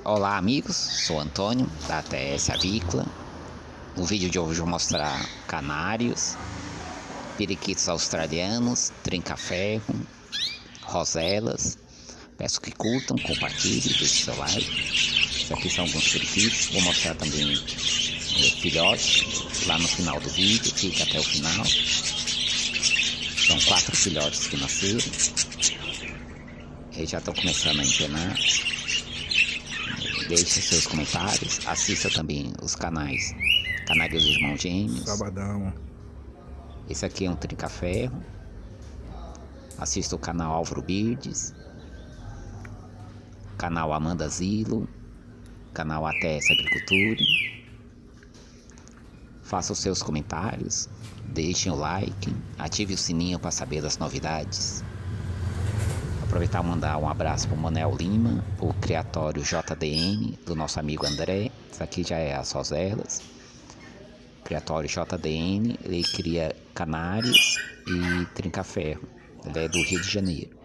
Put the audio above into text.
Olá amigos, sou Antônio da esse avícola. No vídeo de hoje eu vou mostrar canários, periquitos australianos, trinca ferro, roselas. Peço que curtam, compartilhem, deixem seu like. Esses aqui são alguns periquitos. Vou mostrar também filhotes lá no final do vídeo, fica até o final. São 4 filhotes que nasceram. Eles já estão começando a empenar. Deixe seus comentários, assista também os canais Canários Irmãos Gêmeos. Sabadão. Esse aqui é um trinca-ferro. Assista o canal Álvaro Birdes, canal Amanda Zilo, canal Até Essa Agricultura. Faça os seus comentários, deixem o like, ative o sininho para saber das novidades. Aproveitar e mandar um abraço para o Manel Lima, o criatório JDN do nosso amigo André. Isso aqui já é as roselas. Criatório JDN, ele cria canários e trinca-ferro. Ele é do Rio de Janeiro.